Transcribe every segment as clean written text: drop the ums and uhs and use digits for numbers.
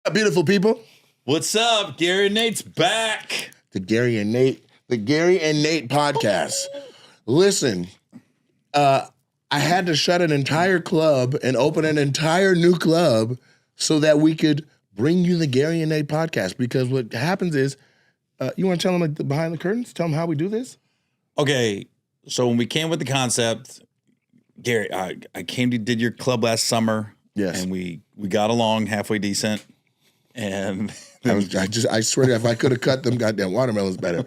Beautiful people. What's up? Gary and Nate's back. The Gary and Nate podcast. Listen, I had to shut an entire club and open an entire new club so that we could bring you the Gary and Nate podcast. Because what happens is, you want to tell them behind the curtains? Tell them how we do this? Okay, so when we came with the concept, Gary, I did your club last summer. Yes. And we got along halfway decent. And I swear to God, if I could have cut them goddamn watermelons better.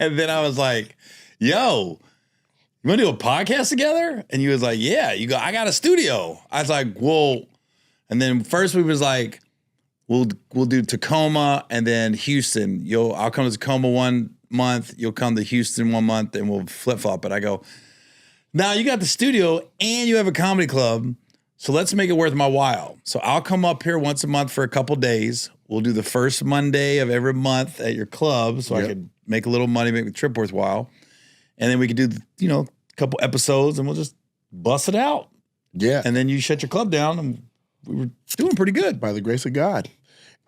And then I was like, yo, you want to do a podcast together? And you was like, yeah. You go, I got a studio. I was like, well, and then first we was like, we'll do Tacoma and then Houston. I'll come to Tacoma 1 month, you'll come to Houston 1 month, and we'll flip-flop it. I go, now you got the studio and you have a comedy club. So let's make it worth my while. So I'll come up here once a month for a couple days. We'll do the first Monday of every month at your club so I could make a little money, make the trip worthwhile. And then we could do, a couple episodes and we'll just bust it out. Yeah. And then you shut your club down and we were doing pretty good. By the grace of God.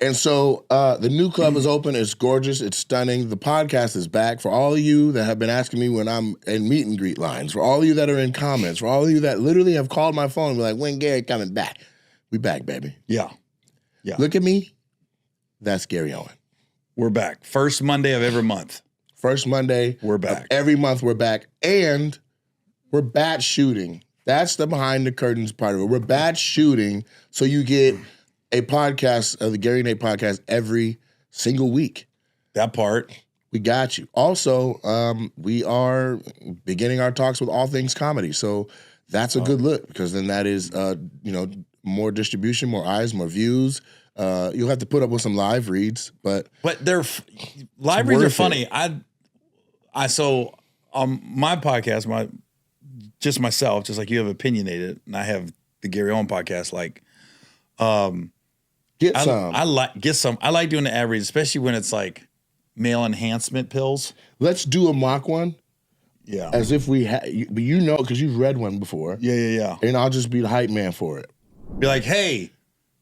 And so the new club is open. It's gorgeous. It's stunning. The podcast is back. For all of you that have been asking me when I'm in meet and greet lines, for all of you that are in comments, for all of you that literally have called my phone and be like, when Gary coming back? We back, baby. Yeah. Look at me. That's Gary Owen. We're back. First Monday of every month. First Monday. We're back. Every month we're back. And we're batch shooting. That's the behind the curtains part of it. We're batch shooting so you get a podcast of the Gary and Nate podcast every single week. That part. We got you. Also, we are beginning our talks with All Things Comedy. So that's a good look because then that is, more distribution, more eyes, more views. You'll have to put up with some live reads, but live reads are funny. So on my podcast, myself, just like you have Opinionated, and I have the Gary Owen podcast, Get some. I like doing the ad reads, especially when it's like male enhancement pills. Let's do a mock one. Yeah. As if we had, but because you've read one before. Yeah. And I'll just be the hype man for it. Be like, hey,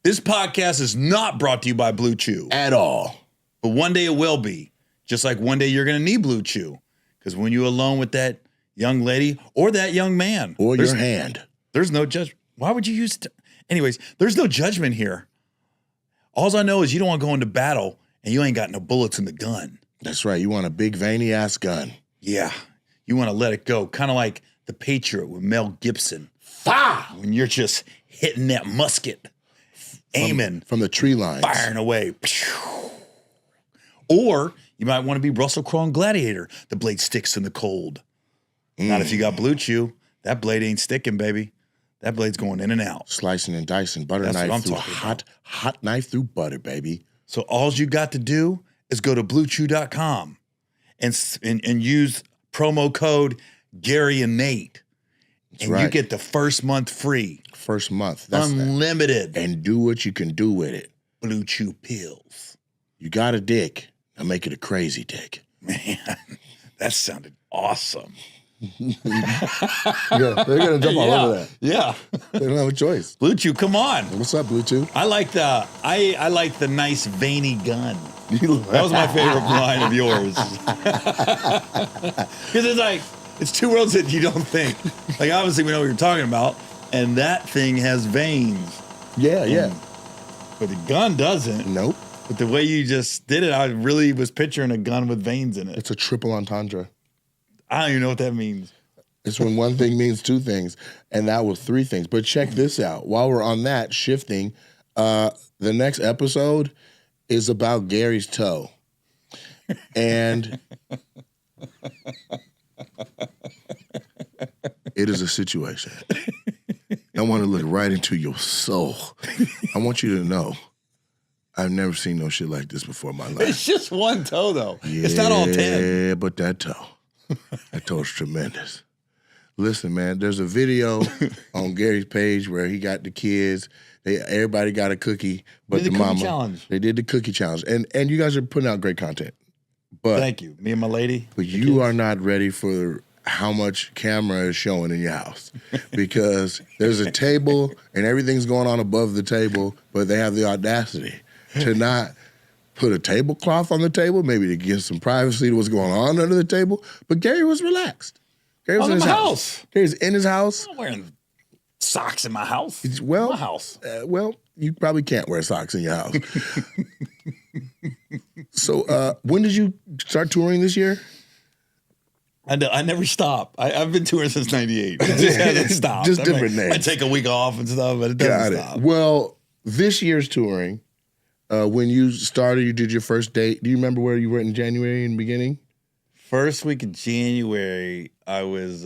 this podcast is not brought to you by Blue Chew. At all. But one day it will be. Just like one day you're going to need Blue Chew. Because when you're alone with that young lady or that young man. Or your hand. There's no judgment. Why would you use anyways, there's no judgment here. All I know is you don't want to go into battle and you ain't got no bullets in the gun. That's right. You want a big veiny ass gun. Yeah. You want to let it go. Kind of like The Patriot with Mel Gibson. Fire! When you're just hitting that musket, aiming. From the tree lines. Firing away. Or you might want to be Russell Crowe in Gladiator. The blade sticks in the cold. Not if you got Blue Chew. That blade ain't sticking, baby. That blade's going in and out. Slicing and dicing. Butter That's knife what I'm through talking hot knife through butter, baby. So all you got to do is go to bluechew.com and use promo code Gary and Nate. That's right. You get the first month free. First month. That's unlimited. And do what you can do with it. Blue Chew pills. You got a dick. Now make it a crazy dick. Man, that sounded awesome. Yeah, they're going to jump all over that. Yeah. They don't have a choice. Blue Chew, come on. What's up, Blue Chew? I like the nice veiny gun. That was my favorite line of yours. Because it's two worlds that you don't think. Like, obviously, we know what you're talking about, and that thing has veins. Yeah. But the gun doesn't. Nope. But the way you just did it, I really was picturing a gun with veins in it. It's a triple entendre. I don't even know what that means. It's when one thing means two things, and that was three things. But check this out. While we're on that, shifting, the next episode is about Gary's toe. And it is a situation. I want to look right into your soul. I want you to know I've never seen no shit like this before in my life. It's just one toe, though. Yeah, it's not all 10. Yeah, but that toe is tremendous. Listen, man, there's a video on Gary's page where he got the kids. Everybody got a cookie, but the mama. Challenge. They did the cookie challenge, and you guys are putting out great content. But thank you, me and my lady. But you are not ready for how much camera is showing in your house because there's a table and everything's going on above the table, but they have the audacity to not put a tablecloth on the table, maybe to give some privacy to what's going on under the table. But Gary was relaxed. Gary was in his house. Gary's in his house. I'm not wearing socks in my house. Well, my house. Well, you probably can't wear socks in your house. So when did you start touring this year? I never stop. I've been touring since '98. It just hasn't stopped. Just different names. I take a week off and stuff, but it doesn't stop. Well, this year's touring, when you started, you did your first date. Do you remember where you were in January in the beginning? First week of January, I was,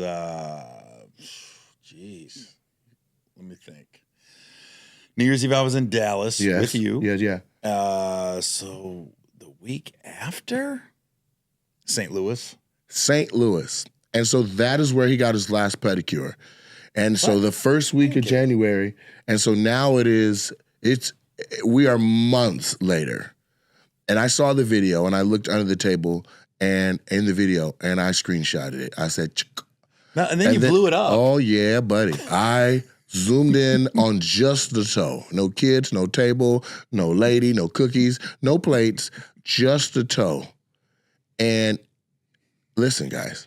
geez, let me think. New Year's Eve, I was in Dallas with you. Yeah. So the week after, St. Louis. St. Louis. And so that is where he got his last pedicure. And so the first week of January, and so now we are months later. And I saw the video and I looked under the table and in the video and I screenshotted it. I said, Chick. And then you blew it up. Oh yeah, buddy. I zoomed in on just the toe. No kids, no table, no lady, no cookies, no plates, just the toe. And listen, guys,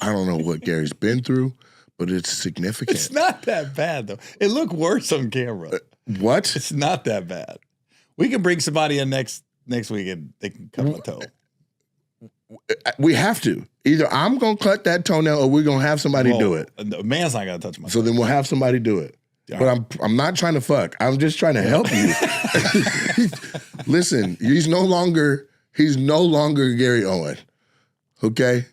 I don't know what Gary's been through, but it's significant. It's not that bad, though. It looked worse on camera. What? It's not that bad. We can bring somebody in next week and they can cut my toe. We have to. Either I'm going to cut that toenail or we're going to have somebody do it. A man's not going to touch my toe. So then we'll have somebody do it. Yeah. But I'm not trying to fuck. I'm just trying to help you. Listen, he's no longer Gary Owen. Okay?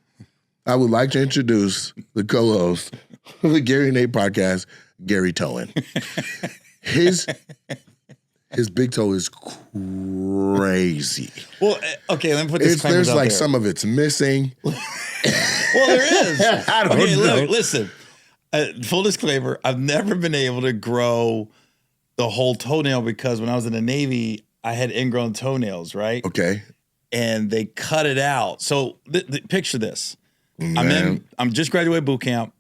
I would like to introduce the co-host of the Gary and Nate podcast, Gary Towen. His big toe is crazy. Well, okay, let me put this. There's like some of it's missing. Well, there is. I don't know. Look, listen. Full disclaimer: I've never been able to grow the whole toenail because when I was in the Navy, I had ingrown toenails, right? Okay. And they cut it out. So picture this: Man. I'm just graduated boot camp.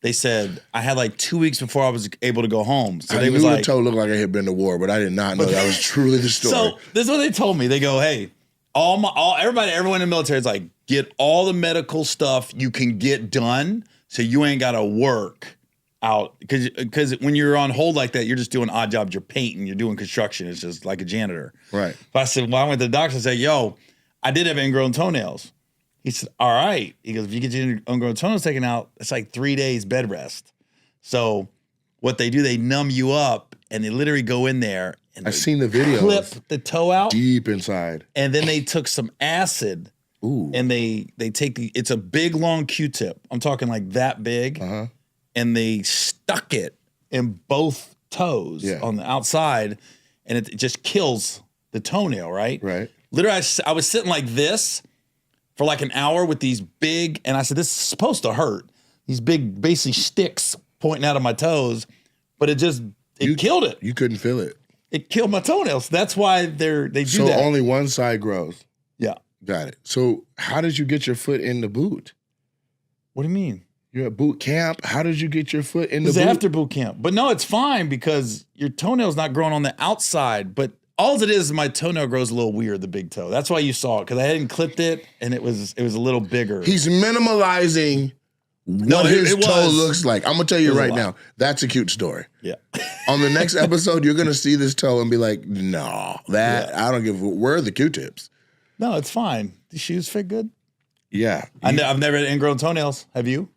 They said I had like 2 weeks before I was able to go home. So I they knew was like, the toe looked like I had been to war, but I did not know that was truly the story. So this is what they told me. They go, hey, everyone in the military is like, get all the medical stuff you can get done, so you ain't got to work out because when you're on hold like that, you're just doing odd jobs. You're painting, you're doing construction. It's just like a janitor. Right. But I said, well, I went to the doctor and said, yo, I did have ingrown toenails. He said, all right. He goes, if you get your ingrown toenails taken out, it's like 3 days bed rest. So what they do, they numb you up and they literally go in there and I've seen the video. Clip the toe out. Deep inside. And then they took some acid. Ooh. And they take it's a big long Q-tip. I'm talking like that big. Uh-huh. And they stuck it in both toes on the outside and it just kills the toenail, right? Right. Literally, I was sitting like this for like an hour with these big, and I said, this is supposed to hurt. These big, basically sticks pointing out of my toes, but it killed it. You couldn't feel it. It killed my toenails. That's why they do that. So only one side grows. Yeah. Got it. So how did you get your foot in the boot? What do you mean? You're at boot camp. How did you get your foot in the boot? It was after boot camp. But no, it's fine because your toenail's not growing on the outside, but all it is my toenail grows a little weird, the big toe. That's why you saw it, because I hadn't clipped it, and it was a little bigger. He's minimalizing what his toe looks like. I'm going to tell you right now, that's a cute story. Yeah. On the next episode, you're going to see this toe and be like, no, I don't give a, where are the Q-tips? No, it's fine. The shoes fit good. Yeah. I've never had ingrown toenails. Have you?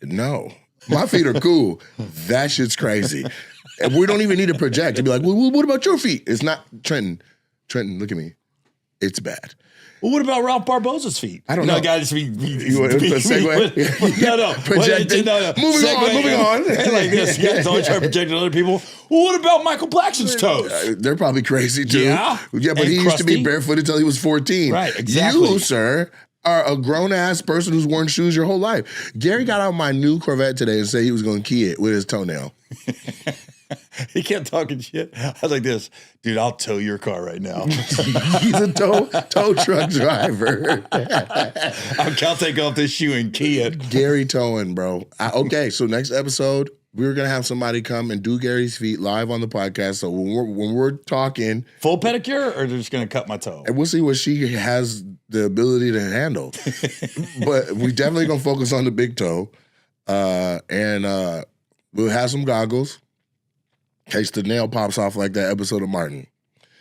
No. My feet are cool. That shit's crazy. And we don't even need to project to be like, well, what about your feet? It's not Trenton. Trenton, look at me. It's bad. Well, what about Ralph Barboza's feet? I don't know. Guys, You want to segue? No. Projecting. Moving on. Like this. Guys always try to project on other people. Well, what about Michael Blackson's toes? They're probably crazy too. Yeah. Yeah, but he used to be barefoot until he was 14. Right, exactly. You, sir, are a grown-ass person who's worn shoes your whole life. Gary got out my new Corvette today and said he was going to key it with his toenail. He kept talking shit. I was like this, dude, I'll tow your car right now. He's a tow truck driver. I'll take off this shoe and key it. Gary towing, bro. Okay, so next episode, we're going to have somebody come and do Gary's feet live on the podcast. So when we're talking. Full pedicure or they're just going to cut my toe? And we'll see what she has the ability to handle. But we definitely going to focus on the big toe. And we'll have some goggles in case the nail pops off like that episode of Martin.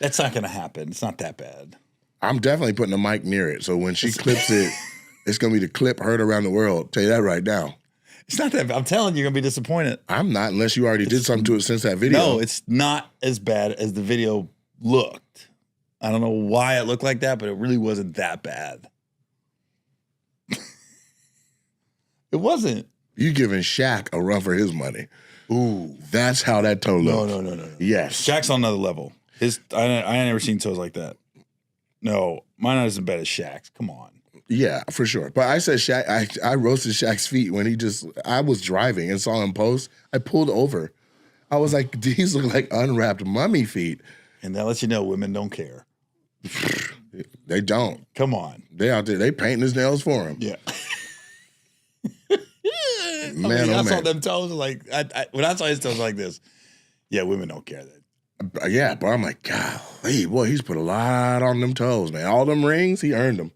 That's not going to happen. It's not that bad. I'm definitely putting a mic near it. So when she clips it, it's going to be the clip heard around the world. Tell you that right now. It's not that bad. I'm telling you, you're going to be disappointed. I'm not, unless you already did something to it since that video. No, it's not as bad as the video looked. I don't know why it looked like that, but it really wasn't that bad. It wasn't. You giving Shaq a run for his money. Ooh. That's how that toe looks. No. Yes. Shaq's on another level. I ain't never seen toes like that. No, mine aren't as bad as Shaq's. Come on. Yeah, for sure. But I said Shaq, I roasted Shaq's feet when I was driving and saw him post. I pulled over. I was like, these look like unwrapped mummy feet. And that lets you know women don't care. They don't. Come on. They out there, they painting his nails for him. Yeah. Man, I saw them toes like, when I saw his toes like this, yeah, women don't care. Yeah, but I'm like, golly, boy, he's put a lot on them toes, man. All them rings, he earned them.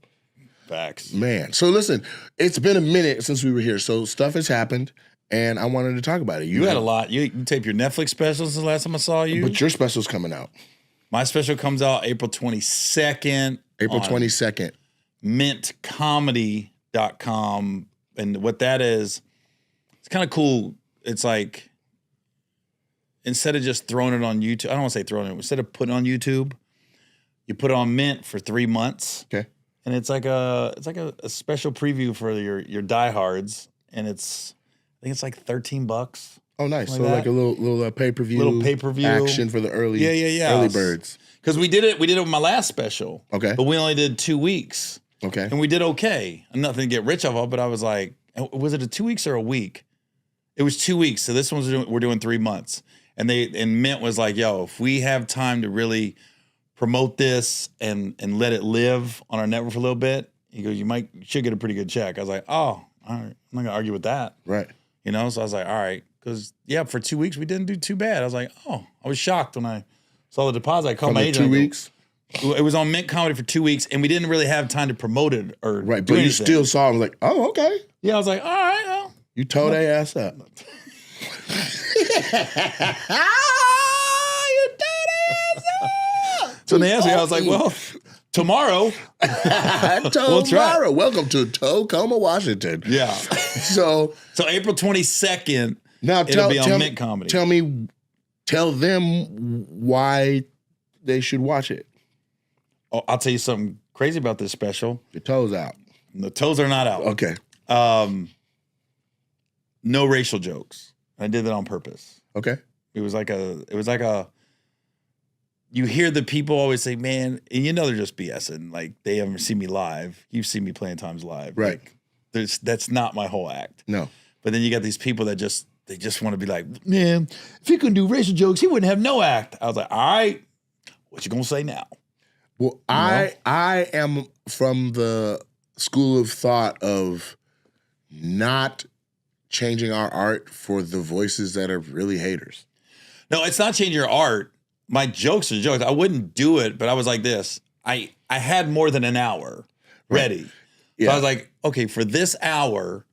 Facts. Man. So listen, it's been a minute since we were here. So stuff has happened, and I wanted to talk about it. You had a lot. You taped your Netflix specials the last time I saw you. But your special's coming out. My special comes out April 22nd. April 22nd. Mintcomedy.com. And what that is, it's kind of cool. It's like, instead of just throwing it on YouTube, I don't want to say throwing it, instead of putting it on YouTube, you put it on Mint for 3 months. Okay. And it's like a special preview for your diehards, and I think it's like $13. Oh, nice. Like so that. like a little pay-per-view. Little pay-per-view action for the early early birds. Because we did it with my last special. Okay. But we only did 2 weeks. Okay. And we did okay. Nothing to get rich off of, but I was like, was it a 2 weeks or a week? It was 2 weeks. So this we're doing 3 months. And Mint was like, yo, if we have time to really promote this and let it live on our network for a little bit, he goes, you should get a pretty good check. I was like, oh, all right. I'm not gonna argue with that. Right. You know, so I was like, all right. Because, yeah, for 2 weeks, we didn't do too bad. I was like, oh, I was shocked when I saw the deposit. I called my agent. 2 weeks? It was on Mint Comedy for 2 weeks, and we didn't really have time to promote it or Right, do but you anything. still saw him like, oh, okay. Yeah, I was like, all right, well. You towed their ass up. You towed their ass up. So they asked me, I was like, well, tomorrow. Tomorrow. Welcome to Tacoma, Washington. Yeah. So April 22nd, now it'll be on Mint Comedy. Tell them why they should watch it. Oh, I'll tell you something crazy about this special. The toes out. The toes are not out. Okay. No racial jokes. I did that on purpose. Okay. It was like a, you hear the people always say, man, and you know they're just BSing. Like, they haven't seen me live. You've seen me playing times live. Right. Like, that's not my whole act. No. But then you got these people that just want to be like, man, if he couldn't do racial jokes, he wouldn't have no act. I was like, all right, what you gonna say now? Well, I am from the school of thought of not changing our art for the voices that are really haters. No, it's not changing your art. My jokes are jokes. I wouldn't do it, but I was like this. I had more than an hour ready. Yeah. So I was like, okay, for this hour,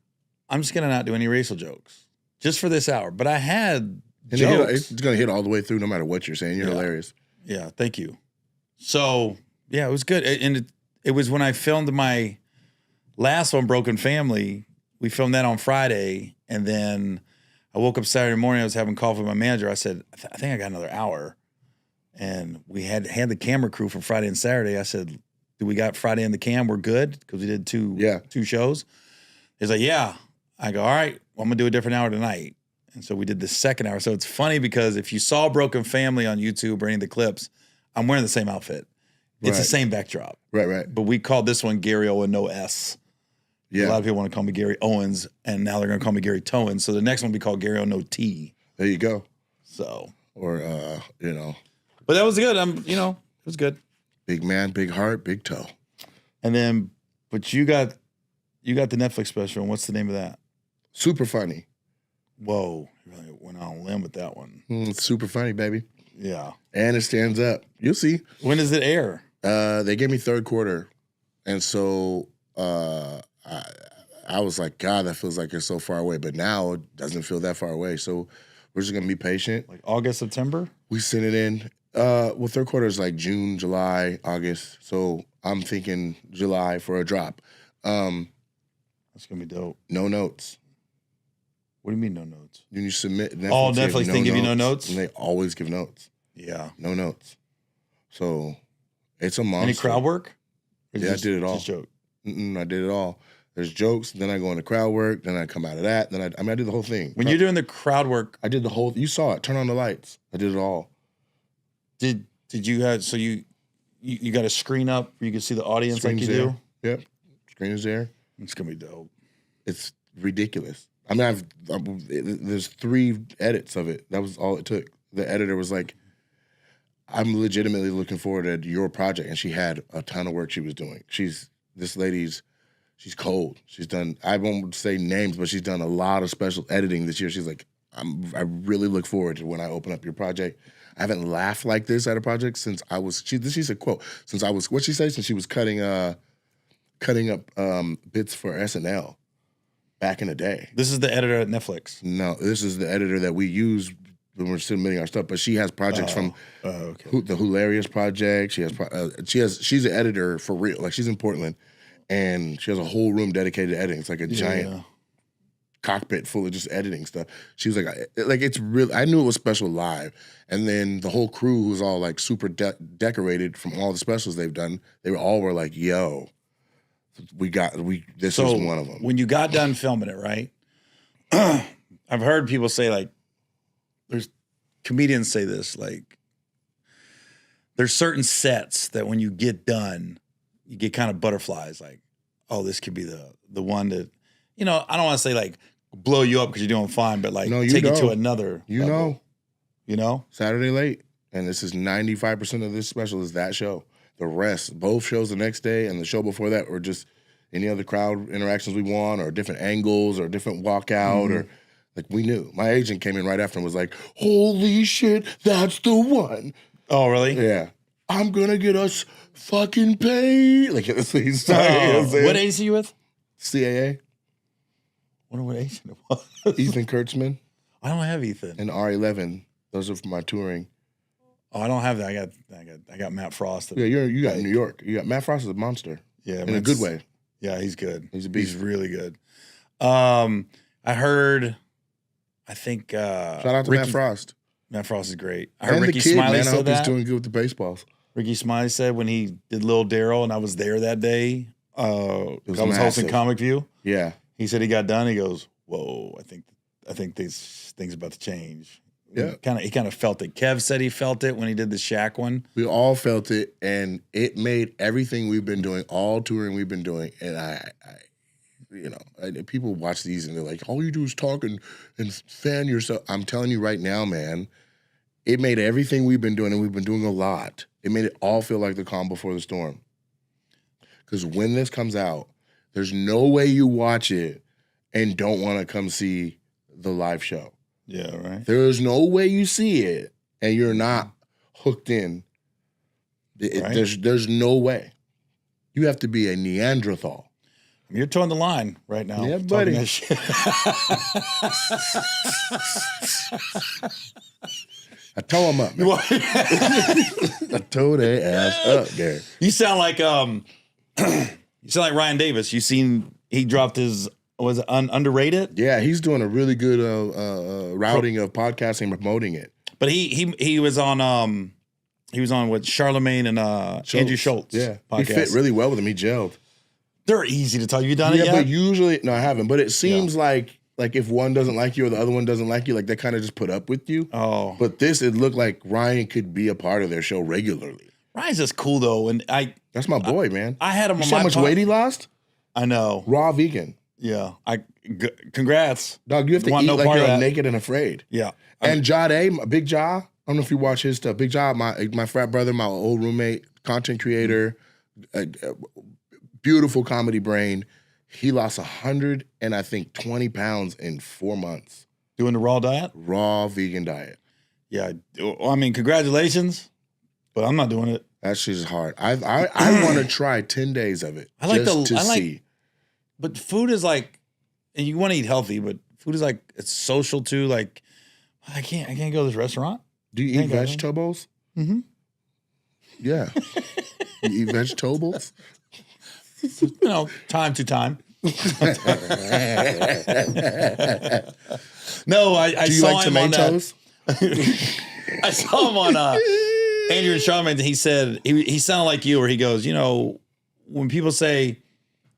I'm just gonna not do any racial jokes. Just for this hour. But I had jokes. It's gonna hit all the way through no matter what you're saying. You're hilarious. Yeah, thank you. So, yeah, it was good. And it was when I filmed my last one, Broken Family. We filmed that on Friday. And then I woke up Saturday morning. I was having coffee with my manager. I said, I think I got another hour. And we had the camera crew for Friday and Saturday. I said, do we got Friday in the cam? We're good? Because we did two shows. He's like, yeah. I go, all right, well, I'm going to do a different hour tonight. And so we did the second hour. So it's funny because if you saw Broken Family on YouTube or any of the clips, I'm wearing the same outfit. It's the same backdrop. Right. But we called this one Gary Owen, no S. Yeah. A lot of people want to call me Gary Owens, and now they're going to call me Gary Towen. So the next one will be called Gary Owen, no T. There you go. So or you know, But that was good. It was good. big man, big heart, big toe. And then, but you got the Netflix special. And what's the name of that? Super funny. Whoa, you really went on a limb with that one. It's super funny, baby. Yeah. And it stands up. You'll see. When does it air? They gave me third quarter, and so I was like, God, that feels like it's so far away. But now it doesn't feel that far away. So we're just gonna be patient. Like August, September? We sent it in. Well, third quarter is like June, July, August. So I'm thinking July for a drop. That's gonna be dope. No notes. What do you mean no notes? When you submit, Netflix didn't give you no notes? And they always give notes. Yeah. No notes. So it's a monster. Any crowd work? Yeah, I did it all. Just joke. I did it all. There's jokes, then I go into crowd work, then I come out of that, then I did the whole thing. When you're doing the crowd work, I did the whole. You saw it. Turn on the lights. I did it all. Did you have you got a screen up where you can see the audience Screen's like you there. do? Yep. Screen is there. It's gonna be dope. It's ridiculous. I mean, there's 3 edits of it. That was all it took. The editor was like, I'm legitimately looking forward to your project. And she had a ton of work she was doing. She's cold. She's done, I won't say names, but she's done a lot of special editing this year. She's like, I really look forward to when I open up your project. I haven't laughed like this at a project since I was, she said, quote, since I was, what'd she say? Since she was cutting up bits for SNL. Back in the day. This is the editor at Netflix. No, this is the editor that we use when we're submitting our stuff. But she has projects from the Hilarious Project. She's an editor for real. Like she's in Portland, and she has a whole room dedicated to editing. It's like a giant cockpit full of just editing stuff. She was like it's real. I knew it was special live, and then the whole crew was all like super decorated from all the specials they've done. They were like, "Yo." This is one of them. When you got done filming it, right? I've heard people say like, there's comedians say this, like, there's certain sets that when you get done, you get kind of butterflies, like, oh, this could be the one that, I don't want to say like blow you up because you're doing fine, but like take it to another level. Saturday late, and this is 95% of this special is that show. The rest, both shows the next day and the show before that, were just any other crowd interactions we want, or different angles, or different walkout, or like we knew. My agent came in right after and was like, "Holy shit, that's the one!" Oh, really? Yeah, I'm gonna get us fucking paid. Like that's what he's saying. What agency you with? CAA. I wonder what agent it was. Ethan Kurtzman. I don't have Ethan. And R11. Those are for my touring. Oh, I don't have that. I got Matt Frost. Yeah, you got New York. You got Matt Frost is a monster. Yeah, in a good way. Yeah, he's good. He's a beast. He's really good. I heard. I think. Shout out to Matt Frost. Matt Frost is great. I heard and Ricky the kid, Smiley man, said I hope that. he's doing good with the baseballs. Ricky Smiley said when he did Lil Daryl, and I was there that day. I was hosting Comic View. Yeah, he said he got done. He goes, "Whoa, I think these things are about to change." Yeah, he kind of felt it. Kev said he felt it when he did the Shaq one. We all felt it, and it made everything we've been doing, all touring we've been doing, and I people watch these and they're like, all you do is talk and fan yourself. I'm telling you right now, man, it made everything we've been doing, and we've been doing a lot, it made it all feel like the calm before the storm. Because when this comes out, there's no way you watch it and don't want to come see the live show. Yeah, right. There's no way you see it and you're not hooked in. Right. There's no way. You have to be a Neanderthal. You're towing the line right now. Yeah, buddy. That shit. I tore them up. I tore their ass up, Gary. You sound like Ryan Davis. He dropped his underrated? Yeah, he's doing a really good routing of podcasting, promoting it. But he was on with Charlemagne and Andrew Schultz. Yeah, podcast. He fit really well with him. He gelled. They're easy to tell. You done it yet? Yeah, but usually no, I haven't. But it seems like if one doesn't like you or the other one doesn't like you, like they kind of just put up with you. Oh, but it looked like Ryan could be a part of their show regularly. Ryan's just cool though, and that's my boy, man. I had him on my. How much weight he lost? I know. Raw vegan. Yeah. Congrats. Dog, you have to eat like you're naked and afraid. Yeah. And Jade, Big Ja, don't know if you watch his stuff. Big Job, my frat brother, my old roommate, content creator, beautiful comedy brain. He lost 100 and I think 20 pounds in 4 months. Doing the raw diet? Raw vegan diet. Yeah. I mean, congratulations, but I'm not doing it. That shit is hard. I want to try 10 days of it. See. But food is like, and you want to eat healthy, but food is like, it's social too. Like, I can't go to this restaurant. Do you eat vegetables? Mm-hmm. Yeah. You eat vegetables? Time to time. No, I Do you saw like him tomatoes? On that. I saw him on Andrew and Charlamagne. He said he sounded like you, where he goes, when people say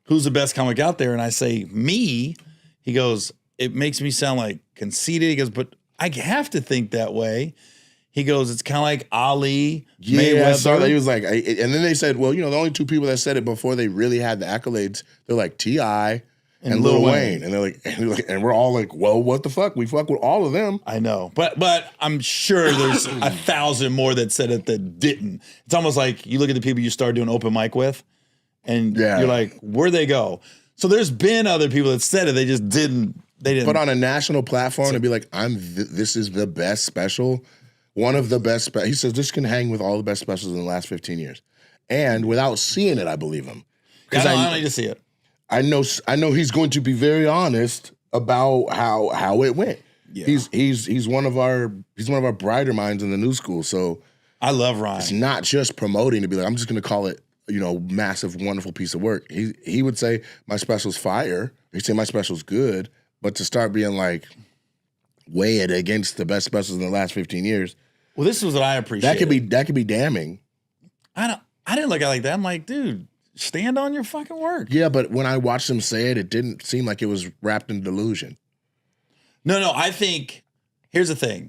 who's the best comic out there, and I say me, he goes, it makes me sound like conceited. He goes, but I have to think that way. He goes, it's kind of like Ali, Mayweather. I saw that. He was like, and then they said, well, the only two people that said it before they really had the accolades, they're like T.I. and Lil Wayne. And they're like, and we're all like, well, what the fuck? We fuck with all of them. I know. But I'm sure there's 1,000 more that said it that didn't. It's almost like you look at the people you start doing open mic with, and you're like, where'd they go? So there's been other people that said it, they just didn't. They didn't. But on a national platform to be like, this is the best special. One of the best. He says this can hang with all the best specials in the last 15 years, and without seeing it, I believe him. Because I don't need to see it. I know he's going to be very honest about how it went. Yeah. He's one of our brighter minds in the new school. So I love Ryan. It's not just promoting to be like, I'm just going to call it massive, wonderful piece of work. He would say my special's fire. He'd say my special's good, but to start being like, weigh it against the best specials in the last 15 years. Well, this is what I appreciate. That could be damning. I didn't look at it like that. I'm like, dude, stand on your fucking work. Yeah, but when I watched him say it, it didn't seem like it was wrapped in delusion. No, I think here's the thing.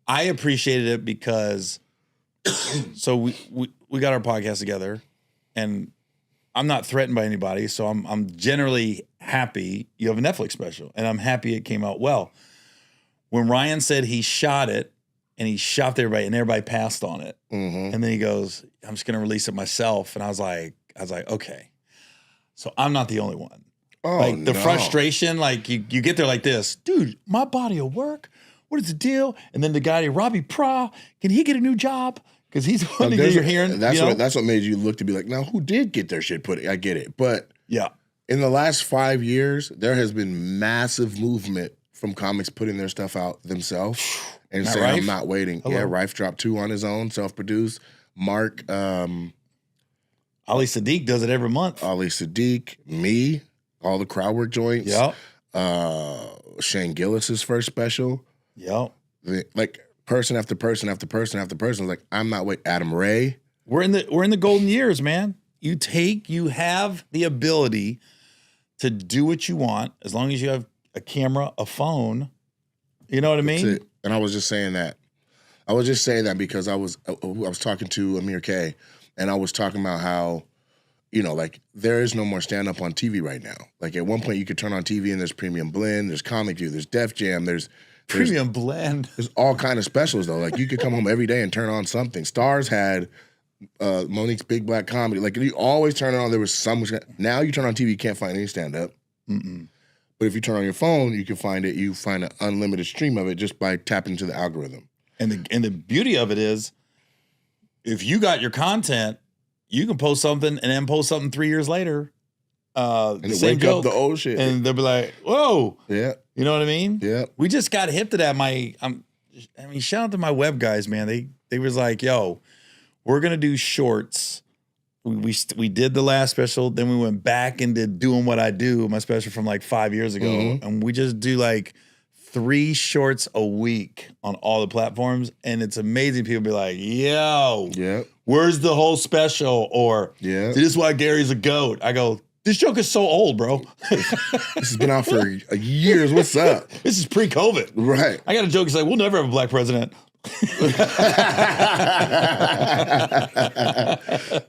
I appreciated it because so we got our podcast together, and I'm not threatened by anybody, so I'm generally happy you have a Netflix special, and I'm happy it came out well. When Ryan said he shot it and he shot everybody and everybody passed on it, and then he goes, I'm just going to release it myself. And I was like, okay, so I'm not the only one. Oh, like the frustration, like you get there like this, dude, my body will work. What is the deal? And then the guy, Robbie Pra, can he get a new job? Because he's the one that you're hearing. That's what made you look to be like, now who did get their shit put? I get it. But yeah, in the last 5 years, there has been massive movement from comics putting their stuff out themselves and saying, Rife? I'm not waiting. Hello. Yeah, Rife dropped 2 on his own, self-produced. Mark, Ali Sadiq does it every month. Ali Sadiq, me, all the crowd work joints. Yep. Shane Gillis's first special. Yep. Like person after person after person after person. Like, I'm not waiting. Adam Ray. We're in the golden years, man. You have the ability to do what you want as long as you have a camera, a phone. You know what I mean? That's it. And I was just saying that. I was just saying that because I was talking to Amir K, and I was talking about how, like there is no more stand-up on TV right now. Like at one point you could turn on TV and there's Premium Blend, there's Comic View, there's Def Jam, there's Premium Blend. There's all kind of specials though. Like you could come home every day and turn on something. Stars had Monique's Big Black Comedy. Like you always turn it on. There was so much. Now you turn on TV, you can't find any stand-up. But if you turn on your phone, you can find it. You find an unlimited stream of it just by tapping into the algorithm. And the beauty of it is, if you got your content, you can post something and then post something 3 years later. And it wake up the old shit. And they'll be like, whoa. Yeah. You know what I mean? Yeah. We just got hip to that. Shout out to my web guys, man. They was like, yo, we're going to do shorts. We did the last special, then we went back and did Doing What I Do, my special from like 5 years ago. And we just do like 3 shorts a week on all the platforms. And it's amazing. People be like, yo, where's the whole special? Or this is why Gary's a goat. I go, this joke is so old, bro. This has been out for years. What's up? This is pre-COVID. Right. I got a joke. It's like, we'll never have a black president.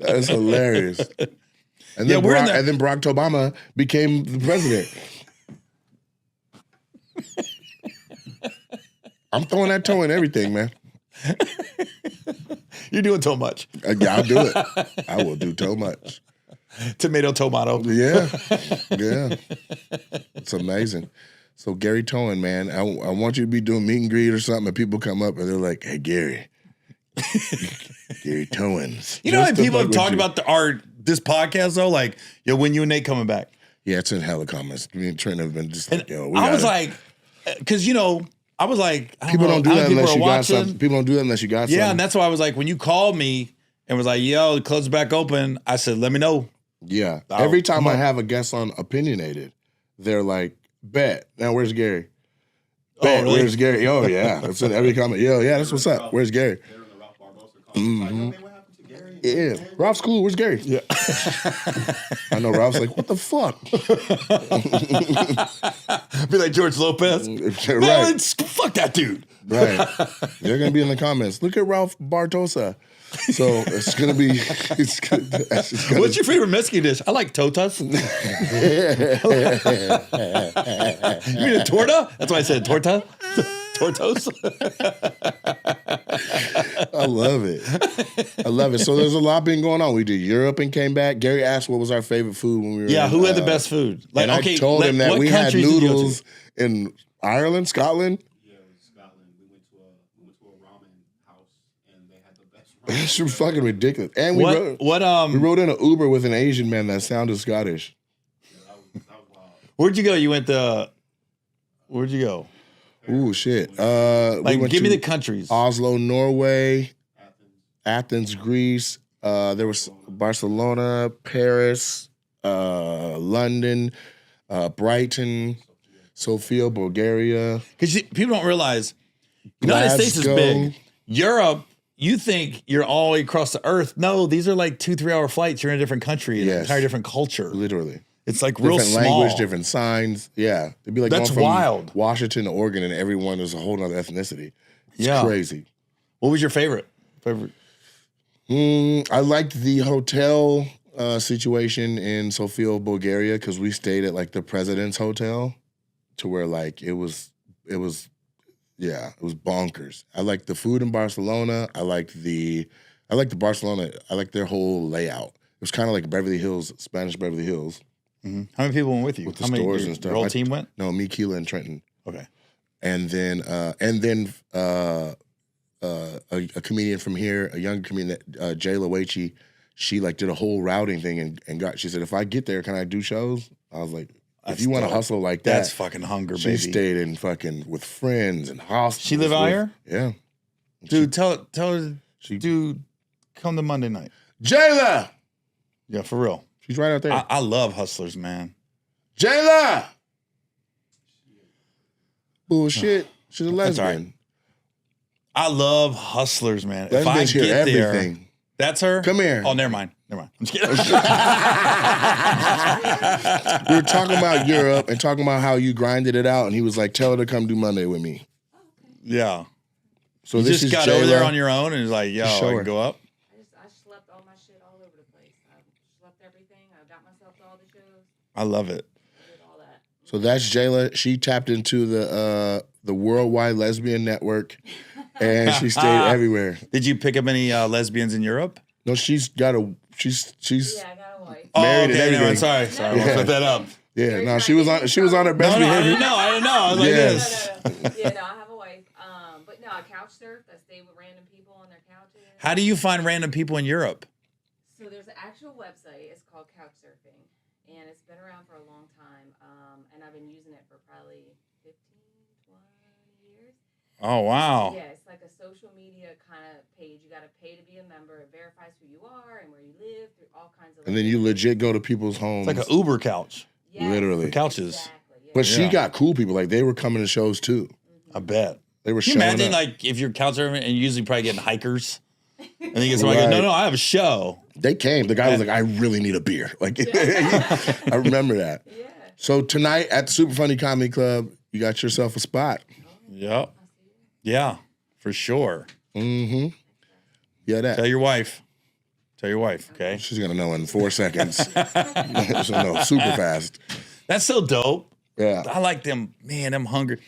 That's hilarious. And then, and then Barack Obama became the president. I'm throwing that toe in everything, man. You're doing too much. Yeah, I'll do it. I will do too much. Tomato. Yeah. It's amazing. So Gary Towen, man, I want you to be doing meet and greet or something, and people come up and they're like, "Hey, Gary, Gary Towens." You know how many people have talked about this podcast though? Like, when you and Nate coming back? Yeah, it's in hella comments. Me and Trent have been just like, yo, I was like, because I was like, people don't do that unless you got something. People don't do that unless you got something. Yeah, and that's why I was like, when you called me and was like, yo, the club's back open, I said, let me know. Yeah. Every time I have a guest on Opinionated, they're like, bet. Now, where's Gary? Bet, really? Where's Gary? Oh, yeah. That's in every comment. Yo, yeah, that's what's up. Where's Gary? Yeah, Ralph's cool. Where's Gary? Yeah. I know Ralph's like, what the fuck? Be like George Lopez. Right. Man, fuck that dude. Right. They're going to be in the comments. Look at Ralph Bartosa. So it's going to be. What's your favorite Mexican dish? I like totas. You mean a torta? That's why I said torta. Tortos. I love it. So there's a lot been going on. We did Europe and came back. Gary asked what was our favorite food when we were. Yeah, who had the best food? Like, and I told him that we had noodles in Ireland, Scotland. Yeah, Scotland. We went to a ramen house and they had the best It's ramen. fucking ridiculous. And we rode in an Uber with an Asian man that sounded Scottish. Yeah, that was wild. Where'd you go? You went to. Where'd you go? Ooh, shit. Like, we give me the countries. Oslo, Norway, Athens, Greece. There was Barcelona, Paris, London, Brighton, Sofia, Bulgaria. Because people don't realize the United States is big. Europe, you think you're all the way across the earth. No, these are like 2-3 hour flights. You're in a different country, an entire different culture. Literally. It's like different real small. language, different signs. Yeah. It'd be like That's going from wild. Washington to Oregon and everyone is a whole other ethnicity. It's crazy. What was your favorite? I liked the hotel situation in Sofia, Bulgaria, because we stayed at like the President's Hotel to where like it was bonkers. I liked the food in Barcelona. I liked the Barcelona. I liked their whole layout. It was kind of like Beverly Hills, Spanish Beverly Hills. Mm-hmm. How many people went with you? With the stores and stuff. Your whole team went? No, me, Keela, and Trenton. Okay. And then a comedian from here, a young comedian, Jay Loechi, she like did a whole routing thing and she said, if I get there, can I do shows? I was like, if you want to hustle like that. That's fucking hunger, baby. She stayed in fucking with friends and hostels. She live out here? Yeah. Dude, tell her, dude, come to Monday night. Jayla! Yeah, for real. She's right out there. I love hustlers, man. Jayla! Bullshit. She's a lesbian. Right. I love hustlers, man. Lesbians if I hear get everything. There, that's her? Come here. Oh, never mind. I'm just kidding. We were talking about Europe and talking about how you grinded it out, and he was like, tell her to come do Monday with me. Yeah. So you this just is got Jayla. over there on your own and was like, yo, I can go up? I slept all my shit all over the place. I slept everything. I got myself to all the shows. I love it. I did all that. So that's Jayla. She tapped into the Worldwide Lesbian Network, and she stayed everywhere. Did you pick up any lesbians in Europe? No, she's Yeah, I got a wife. married and everything. I'm sorry. I won't put that up. Yeah, no, she was on her best I behavior. didn't know. I was like this. Yeah, no, I have a wife. But no, I couch surf. I stay with random people on their couches. How do you find random people in Europe? So there's an actual website. It's called Couchsurfing, and it's been around for a long time. And I've been using it for probably 15, 20 years. Oh, wow. Yeah, it's like a social media kind of page. You got to pay to be a member. It verifies who you are and where you live through all kinds of. And then you legit go to people's homes. It's like an Uber couch. Yes, literally. For couches. Exactly, yeah. But she got cool people. Like, they were coming to shows, too. I bet. They were Can you showing imagine, up. like, if you're couch surfing and you usually probably getting hikers? And then you get somebody go, no, I have a show. They came. The guy was like, I really need a beer. Like, I remember that. Yeah. So tonight at the Super Funny Comedy Club, you got yourself a spot. Yep. Yeah, for sure. Mm-hmm. Yeah, that. Tell your wife, okay? She's going to know in 4 seconds. She'll know super fast. That's so dope. Yeah. I like them, man, them hungry.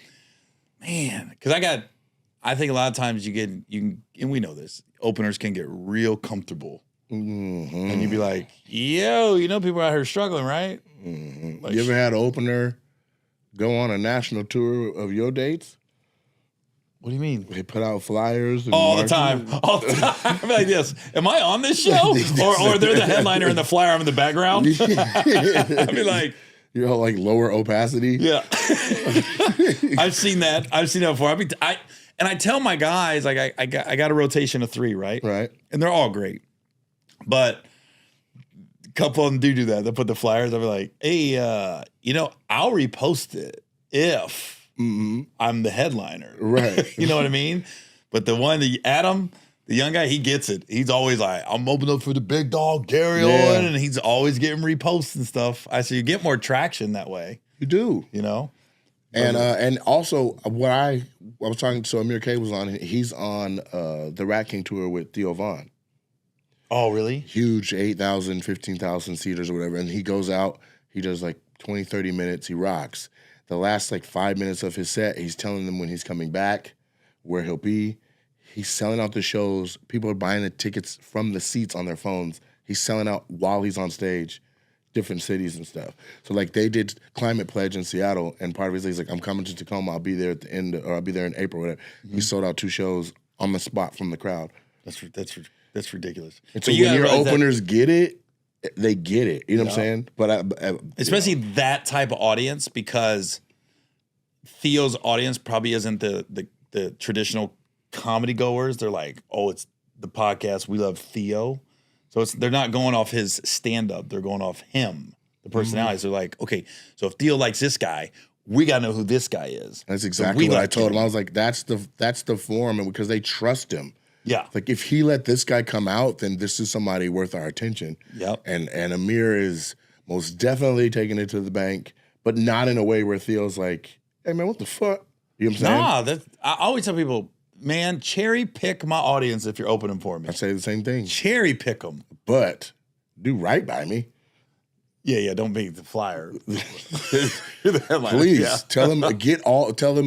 Man, because I got I think a lot of times and we know this, openers can get real comfortable. Mm-hmm. And you'd be like, yo, people out here struggling, right? Mm-hmm. Like, You ever had an opener go on a national tour of your dates? What do you mean? They put out flyers and All the time. I'm like this. Am I on this show? or they're the headliner and the flyer I'm in the background? I'd be like, you're all like lower opacity. yeah. I've seen that before. I tell my guys, like I got a rotation of 3, right? Right. And they're all great. But a couple of them do that. They'll put the flyers. I'll be like, hey, I'll repost it if I'm the headliner. Right. You know what I mean? But Adam, the young guy, he gets it. He's always like, I'm opening up for the big dog, Gary Owen, and he's always getting reposts and stuff. I say you get more traction that way. You do. And also what I was talking to Amir K was on, he's on the Rat King tour with Theo Von. Oh, really? Huge 8,000, 15,000 seaters or whatever. And he goes out, he does like 20, 30 minutes, he rocks. The last like 5 minutes of his set, he's telling them when he's coming back, where he'll be. He's selling out the shows. People are buying the tickets from the seats on their phones. He's selling out while he's on stage, different cities and stuff. So like they did Climate Pledge in Seattle, and part of it is he's like, I'm coming to Tacoma, I'll be there at the end, or I'll be there in April, whatever. Mm-hmm. He sold out 2 shows on the spot from the crowd. That's ridiculous. And so when your openers get it, they get it. You know what I'm saying? But especially that type of audience, because Theo's audience probably isn't the traditional comedy goers. They're like, oh, it's the podcast. We love Theo. So they're not going off his stand-up. They're going off him, the personality. So they're like, okay, so if Theo likes this guy, we got to know who this guy is. That's exactly what I told him. I was like, that's the form, and because they trust him. Yeah. Like if he let this guy come out, then this is somebody worth our attention. Yep. And Amir is most definitely taking it to the bank, but not in a way where Theo's like, hey man, what the fuck? You know what I'm saying? I always tell people, man, cherry pick my audience if you're opening for me. I say the same thing. Cherry pick them. But do right by me. Yeah, don't be the flyer. You're the headliner. Please tell them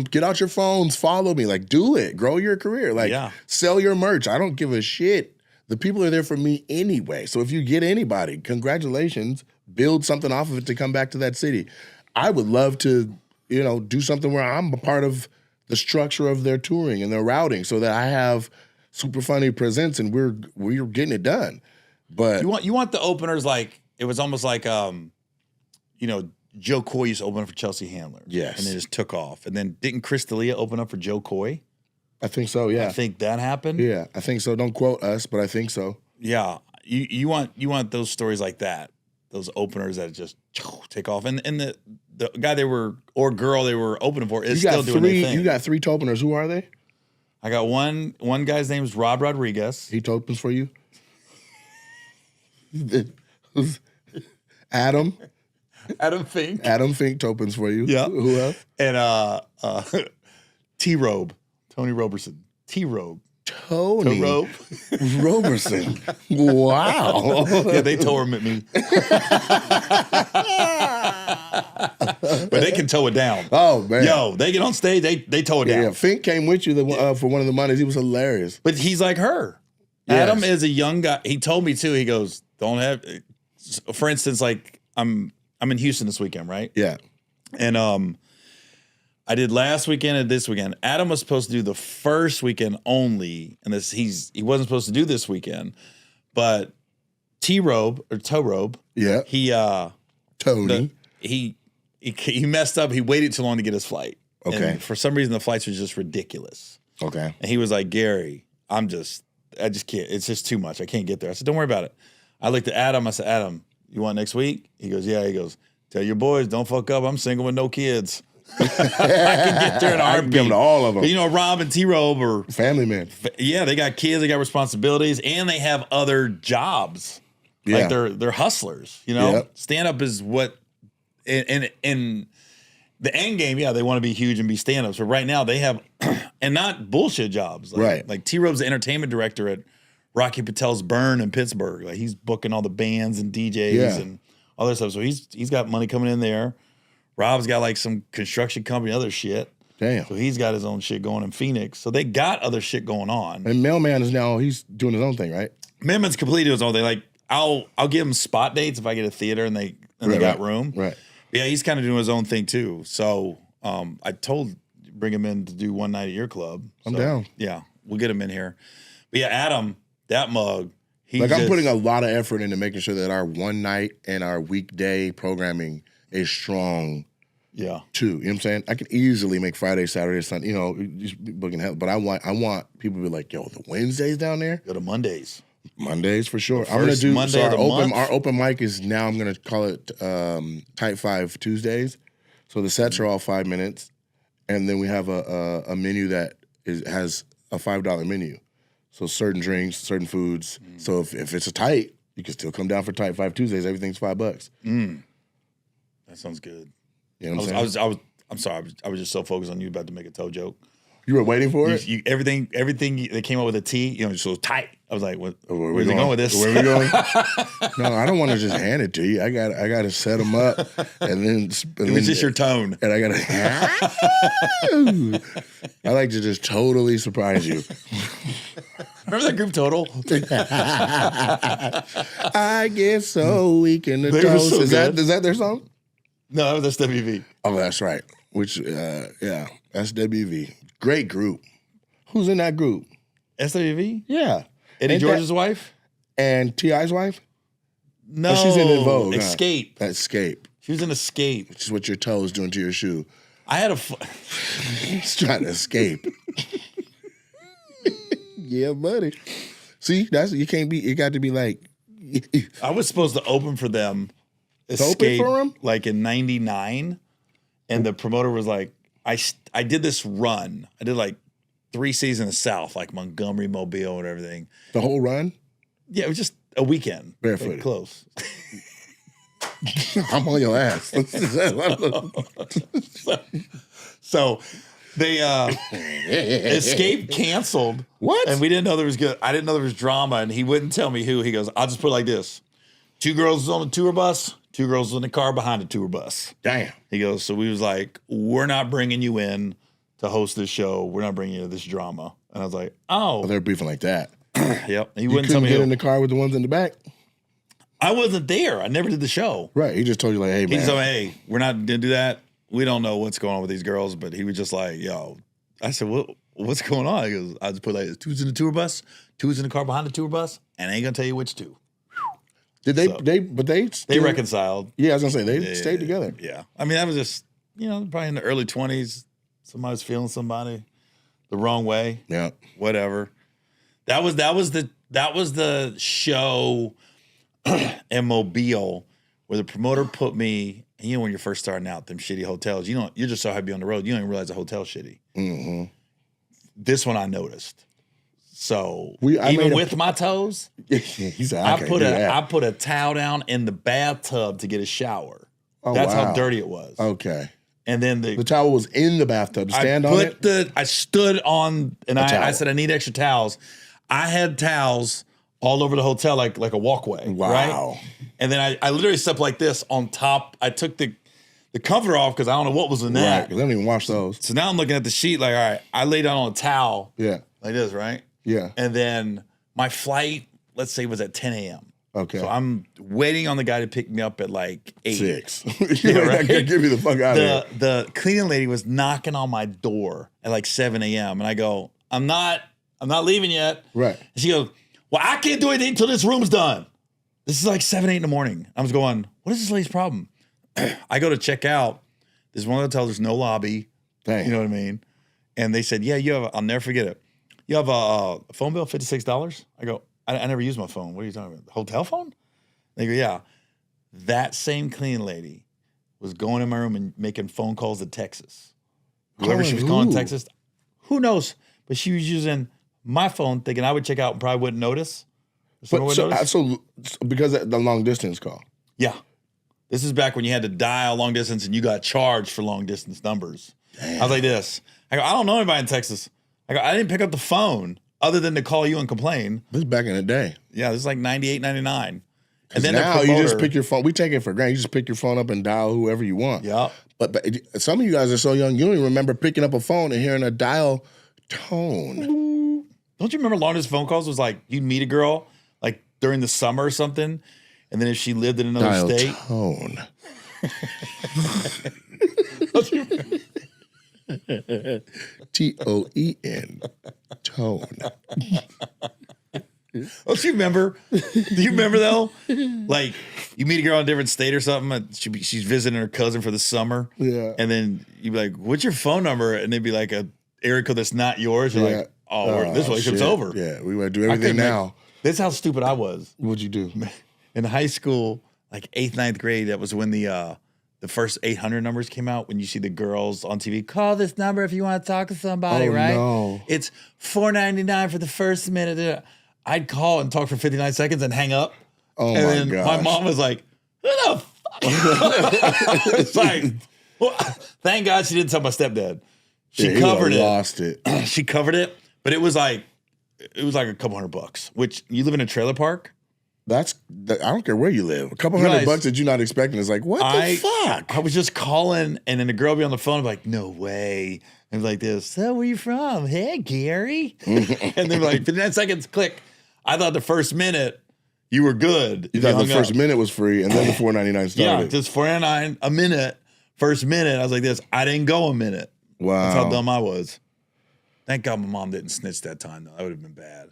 get out your phones, follow me, like do it, grow your career, like sell your merch. I don't give a shit. The people are there for me anyway. So if you get anybody, congratulations, build something off of it to come back to that city. I would love to, do something where I'm a part of the structure of their touring and their routing, so that I have Super Funny Presents and we're getting it done. But you want the openers like. It was almost like, Joe Coy used to open up for Chelsea Handler. Yes. And then just took off. And then didn't Chris D'Elia open up for Joe Coy? I think so, yeah. I think that happened. Yeah, I think so. Don't quote us, but I think so. Yeah. You want those stories like that. Those openers that just take off. And the guy girl they were opening for is still doing their thing. You got 3 openers. Who are they? I got one guy's name is Rob Rodriguez. He opens for you? Adam Fink. Adam Fink opens for you. Yeah. Who else? And T-Robe. Tony Roberson. T-Robe. Tony Roberson. Wow. Yeah, they tore him at me. But they can tow it down. Oh, man. Yo, they get on stage, they tow it down. Yeah, Fink came with you for one of the Mondays. He was hilarious. But he's like her. Yes. Adam is a young guy. He told me, too, he goes, don't have... For instance, like I'm in Houston this weekend, right? Yeah. And I did last weekend and this weekend. Adam was supposed to do the first weekend only, and he wasn't supposed to do this weekend. But T-Robe or Toe Robe, yeah, Tony, he messed up. He waited too long to get his flight. Okay. And for some reason, the flights were just ridiculous. Okay. And he was like, Gary, I just can't. It's just too much. I can't get there. I said, don't worry about it. I looked at Adam. I said, Adam, you want next week? He goes, yeah. He goes, tell your boys, don't fuck up. I'm single with no kids. I can get there in a heartbeat. I can give them to all of them. But, Rob and T-Robe are family men. Yeah, they got kids, they got responsibilities, and they have other jobs. Yeah. Like they're hustlers. Yep. Stand up is what in the end game. Yeah, they want to be huge and be stand ups. But right now they have and not bullshit jobs. Right. Like T-Robe's the entertainment director at Rocky Patel's Burn in Pittsburgh. Like he's booking all the bands and DJs and all that stuff. So he's got money coming in there. Rob's got like some construction company, other shit. Damn. So he's got his own shit going in Phoenix. So they got other shit going on. And Mailman is now, he's doing his own thing, right? Mailman's completely his own thing. Like I'll give him spot dates if I get a theater and they got room. Right. Yeah, he's kind of doing his own thing too. So I told bring him in to do one night at your club. I'm down. Yeah, we'll get him in here. But yeah, Adam, that mug. I'm putting a lot of effort into making sure that our one night and our weekday programming is strong. Yeah. Too. You know what I'm saying? I could easily make Friday, Saturday, Sunday, you know, just booking hell. But I want people to be like, yo, the Wednesdays down there? Go to Mondays. Mondays for sure. The I'm gonna first do Monday of the month? our open mic is now I'm gonna call it Type 5 Tuesdays. So the sets are all 5 minutes. And then we have a menu that has a $5 menu. So certain drinks, certain foods. So if it's a tight, you can still come down for Type 5 Tuesdays. Everything's $5. That sounds good. You know what I'm saying? I'm sorry. I was just so focused on you about to make a toe joke. You were waiting for it? Everything they came up with a T, you know, so tight. I was like, where's he going with this? Where are we going? No, I don't want to just hand it to you. I got to set them up, and then It was just your tone. and I got to. I like to just totally surprise you. Remember that group Total? I get so weak in the They were toes. so Is good. that their song? No, that's WV. Oh, that's right. Which yeah, that's WV. Great group. Who's in that group? SWV? Yeah, Eddie Ain't George's wife? and T.I.'s wife. No, she's in Vogue, huh? Escape. Escape. She was in Escape. Which is what your toe is doing to your shoe. I had a. He's trying to escape. Yeah, buddy. See, that's you can't be. You got to be like. I was supposed to open for them. Open Escape, for 'em? like in '99, and the promoter was like, I did this run. I did like 3 seasons in the South, like Montgomery, Mobile, and everything. The whole run. Yeah, it was just a weekend. Barefooted. Like, close. I'm on your ass. So they Escape canceled. What? And we didn't know there was good. I didn't know there was drama, and he wouldn't tell me who. He goes, I'll just put it like this: 2 girls on the tour bus, 2 girls in the car behind the tour bus. Damn. He goes, so we was like, we're not bringing you in to host this show. We're not bringing you to this drama. And I was like, oh, They're beefing like that. yep. He You wouldn't tell couldn't me get who. in the car with the ones in the back. I wasn't there. I never did the show. Right. He just told you like, hey man. He's like, hey, we're not gonna do that. We don't know what's going on with these girls, but he was just like, yo. I said, what's going on? He goes, I just put like 2's in the tour bus, 2's in the car behind the tour bus, and I ain't gonna tell you which 2. Did they? So- they They still- reconciled. Yeah, I was gonna say they Yeah, stayed together. Yeah. I mean, that was just, probably in the early 20s. Somebody was feeling somebody the wrong way. Yeah. Whatever. That was the show in Mobile where the promoter put me. And when you're first starting out, them shitty hotels, you're just so happy on the road, you don't even realize the hotel's shitty. Mm-hmm. This one I noticed. So I even made a- with my toes, He said, I can't put do that. I put a towel down in the bathtub to get a shower. Oh, That's wow. how dirty it was. Okay. And then The towel was in the bathtub. Stand on it. I stood on, and I towel. said, I need extra towels. I had towels all over the hotel, like a walkway. Wow. Right? And then I literally slept like this on top. I took the cover off because I don't know what was in Right. that. 'Cause they don't even wash those. So now I'm looking at the sheet like, all right, I lay down on a towel Yeah. like this, right? Yeah. And then my flight, let's say, was at 10 a.m. Okay. So I'm waiting on the guy to pick me up at like 8. 6. Yeah, I right? can't give you the fuck out of here. The cleaning lady was knocking on my door at like 7 a.m. And I go, I'm not leaving yet. Right. And she goes, well, I can't do anything until this room's done. This is like 7, 8 in the morning. I was going, what is this lady's problem? I go to check out. There's one hotel, there's no lobby. Dang. You know what I mean? And they said, yeah, I'll never forget it. You have a phone bill, $56? I go, I never use my phone. What are you talking about? Hotel phone? They go, yeah. That same cleaning lady was going in my room and making phone calls to Texas. Whoever she was calling who? Texas, who knows? But she was using my phone thinking I would check out and probably wouldn't notice. Someone would notice? So because of the long distance call. Yeah. This is back when you had to dial long distance and you got charged for long distance numbers. I was like this. I go, I don't know anybody in Texas. I go, I didn't pick up the phone other than to call you and complain. This is back in the day. Yeah, this is like 98, 99. And then now the you just promoter- pick your phone. We take it for granted. You just pick your phone up and dial whoever you want. Yeah. But some of you guys are so young, you don't even remember picking up a phone and hearing a dial tone. Don't you remember longest phone calls was like you'd meet a girl like during the summer or something, and then if she lived in another Dial state, tone. TOEN. Tone. don't you remember? Do you remember though? Like you meet a girl in a different state or something, and she's visiting her cousin for the summer, Yeah. and then you'd be like, "What's your phone number?" And they'd be like a area code that's not yours. You're like, "Oh, this relationship's shit. over." Yeah, we want to do I everything couldn't now. That's how stupid I was. What'd you do? In high school, like 8th, 9th grade, that was when the first 800 numbers came out. When you see the girls on TV, call this number if you want to talk to somebody, Oh, right? no. It's $4.99 for the first minute. I'd call and talk for 59 seconds and hang up. Oh, and my then gosh. my mom was like, "Who the fuck?" It's like, well, thank God she didn't tell my stepdad. She Yeah, he covered it. Lost it. She covered it, but it was like a couple $100. Which you live in a trailer park. I don't care where you live. A couple Guys, $100 that you're not expecting is like, what the fuck? I was just calling, and then the girl would be on the phone, and be like, "No way." And like this, "So where you from?" "Hey, Gary." And then like 59 seconds, click. I thought the first minute you were good. You thought the hung first up. minute was free, and then the $4.99 Yeah, started. just $4.99 a minute. First minute, I was like this. I didn't go a minute. Wow. That's how dumb I was. Thank God my mom didn't snitch that time, though. That would have been bad.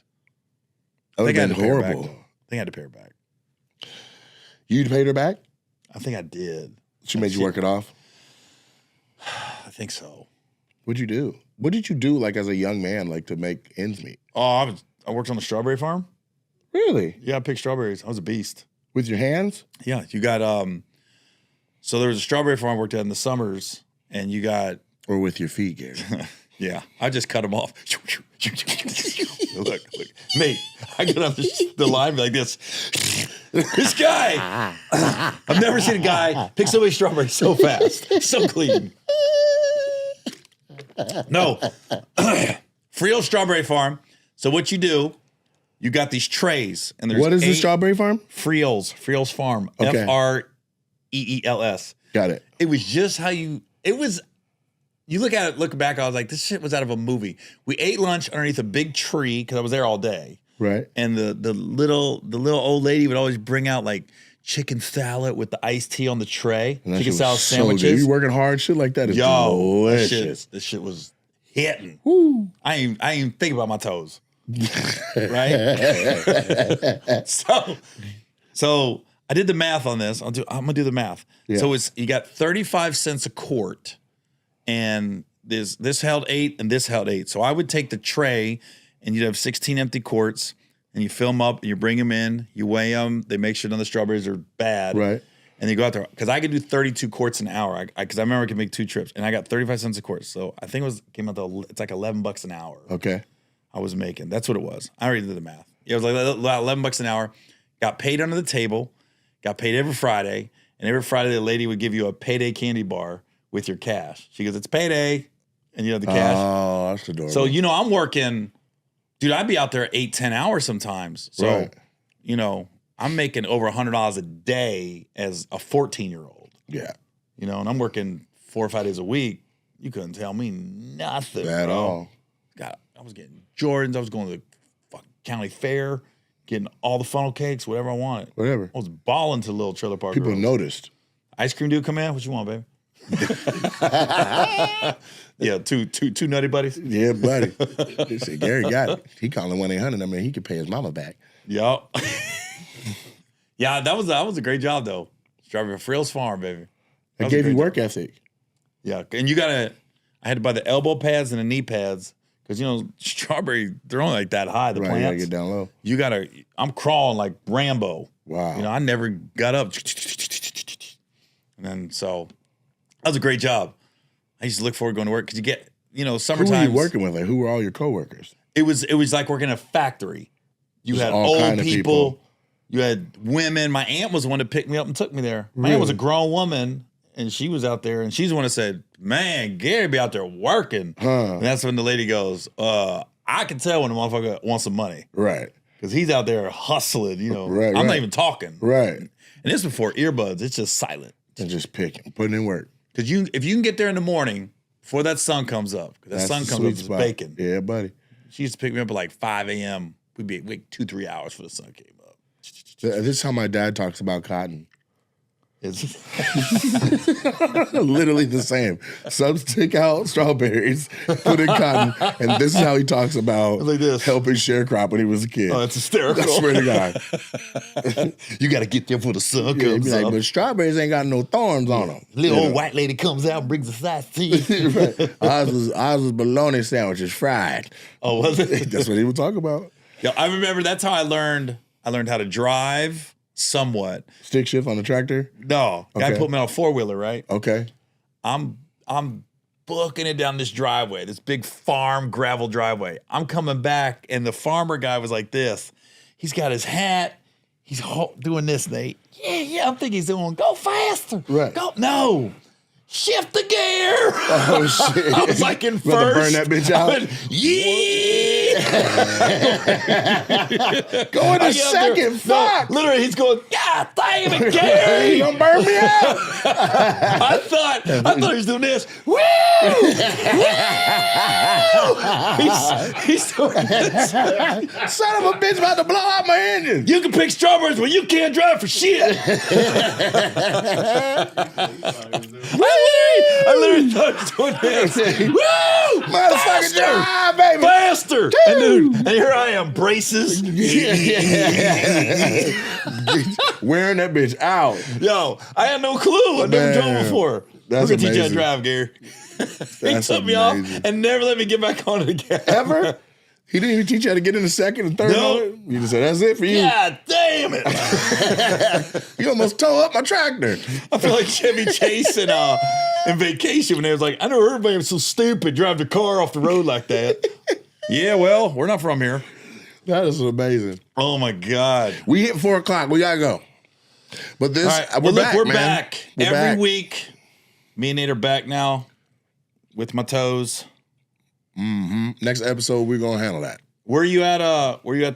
That would I have had been to pay her back, horrible. though. I think I had to pay her back. You paid her back? I think I did. She made you work it off? I think so. What'd you do? What did you do, like, as a young man, like, to make ends meet? Oh, I worked on the strawberry farm. Really? Yeah, I picked strawberries. I was a beast. With your hands? Yeah, you got so there was a strawberry farm I worked at in the summers, and you got Or with your feet, Gary? yeah, I just cut them off. look, mate, I get on the line like this. This guy, I've never seen a guy pick so many strawberries so fast, so clean. No, Frio Strawberry Farm. So what you do, you got these trays, and there's What is the 8 strawberry farm? Friel's Farm. Okay. FREELS. Got it. It was just how you look at it, look back, I was like, this shit was out of a movie. We ate lunch underneath a big tree because I was there all day. Right. And the little old lady would always bring out like chicken salad with the iced tea on the tray. And that Chicken shit salad was so sandwiches. good. You working hard, shit like that is Yo, delicious. this shit was hitting. Woo. I ain't even think about my toes. Right? So I did the math on this. I'm gonna do the math. Yeah. So you got 35 cents a quart, and this held 8 and this held 8. So I would take the tray, and you'd have 16 empty quarts, and you fill them up, and you bring them in, you weigh them, they make sure none of the strawberries are bad. Right. And you go out there, because I could do 32 quarts an hour, because I remember I could make 2 trips, and I got 35 cents a quart. So I think came out to, it's like $11 an hour. Okay. I was making. That's what it was. I already did the math. Yeah, it was like $11 an hour. Got paid under the table. Got paid every Friday. And every Friday, the lady would give you a payday candy bar with your cash. She goes, "It's payday." And you have the cash. Oh, that's adorable. So, I'm working. Dude, I'd be out there 8, 10 hours sometimes. So, Right. I'm making over $100 a day as a 14-year-old. Yeah. And I'm working 4 or 5 days a week. You couldn't tell me nothing. At bro. all. God, I was getting Jordans. I was going to the fucking county fair, getting all the funnel cakes, whatever I wanted. Whatever. I was balling to the little trailer park. People girls. noticed. Ice cream dude come in. What you want, baby? Yeah, two nutty buddies. Yeah, buddy. They said, Gary got it. He calling 1-800. I mean, he could pay his mama back. Yup. Yeah, that was a great job though. Driving a Frills Farm, baby. That I was a gave you great work ethic. job. Yeah, and I had to buy the elbow pads and the knee pads because strawberry they're only like that high. The Right, you plants. gotta get down low. I'm crawling like Rambo. Wow. I never got up. And then so that was a great job. I used to look forward to going to work because you get, Who summertime. were you working with? Like, who were all your coworkers? It was like working in a factory. You Just had all old kind of people. You had women. My aunt was the one that picked me up and took me there. My aunt was a grown woman, and she was out there, and she's the one that said, "Man, Gary be out there working." Huh. And that's when the lady goes, "I can tell when the motherfucker wants some money." Right. Because he's out there hustling, you know. Right, I'm right. not even talking. Right. And this before earbuds. It's just silent. And just picking, putting in work. Because if you can get there in the morning before that sun comes up, because that That's sun the comes sweet up, it's spot. bacon. Yeah, buddy. She used to pick me up at like 5 a.m. We'd be like 2-3 hours for the sun came up. This is how my dad talks about cotton. It's Literally the same. Subs take out strawberries, put in cotton, and this is how he talks about Like this. helping sharecrop when he was a kid. Oh, it's hysterical. I swear to God. You got to get there before the sun Yeah, he'd comes be like, up. but strawberries ain't got no thorns on them. Little old white lady comes out and brings a slice of tea. Right. Ours was bologna sandwiches fried. Oh, was it? That's what he would talk about. Yo, I remember that's how I learned how to drive somewhat. Stick shift on the tractor. No, guy Okay. put me on a 4-wheeler, right? Okay. I'm booking it down this driveway, this big farm gravel driveway. I'm coming back, and the farmer guy was like this. He's got his hat. He's doing this, Nate. Yeah. I'm thinking he's doing, go faster. Right. Go. No. Shift the gear. Oh shit! I was like in You about to first. burn that bitch out? I went, yeah. Go in I a get up there. second. Fuck! No, literally, he's going, God damn it, You Gary. gonna burn me out? I thought he was doing this. Woo! He's doing this. Son of a bitch about to blow out my engine. You can pick strawberries, but you can't drive for shit. I literally thought he was doing this. Woo! Motherfucker, drive, baby. Faster! And dude, and here I am, braces. Wearing that bitch out. Yo, I had no clue. I've never drove Man, before. that's We're gonna teach you how to amazing. drive, Gary. He That's took me off amazing. and never let me get back on it again. Ever? He didn't even teach you how to get in the second and third No. on it? You just said, that's it for you. God damn it. You almost tow up my tractor. I feel like Chevy Chase in Vacation when they was like, I know everybody was so stupid, drive the car off the road like that. Yeah, well, we're not from here. That is amazing. Oh my God. We hit 4 o'clock. We gotta go. But this, All right, we're well, look, back, we're man. back. We're Every back. week. Me and Nate are back now with my toes. Next episode, we're gonna handle that. Where you at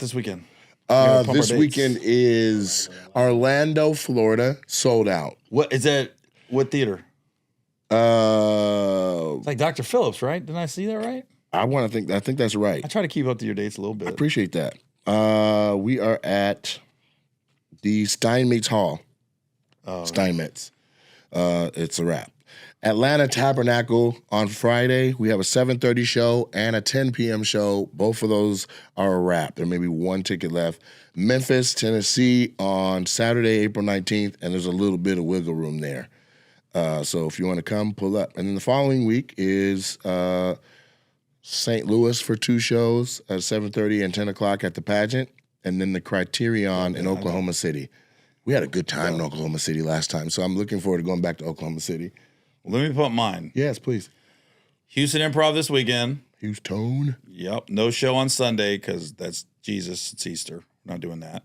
this weekend? Pump our This dates. weekend is Orlando, Florida, sold out. What is that? What theater? It's like Dr. Phillips, right? Didn't I see that right? I think that's right. I try to keep up to your dates a little bit. Appreciate that. We are at the Steinmetz Hall. Steinmetz. It's a wrap. Atlanta Tabernacle on Friday. We have a 7:30 show and a 10 p.m. show. Both of those are a wrap. There may be one ticket left. Memphis, Tennessee on Saturday, April 19th, and there's a little bit of wiggle room there. So if you want to come, pull up. And then the following week is St. Louis for 2 shows at 7:30 and 10 o'clock at the pageant, and then the Criterion in Oklahoma City. We had a good time in Oklahoma City last time, so I'm looking forward to going back to Oklahoma City. Let me put mine. Yes, please. Houston Improv this weekend. Houston. Yep. No show on Sunday because that's Jesus. It's Easter. We're not doing that.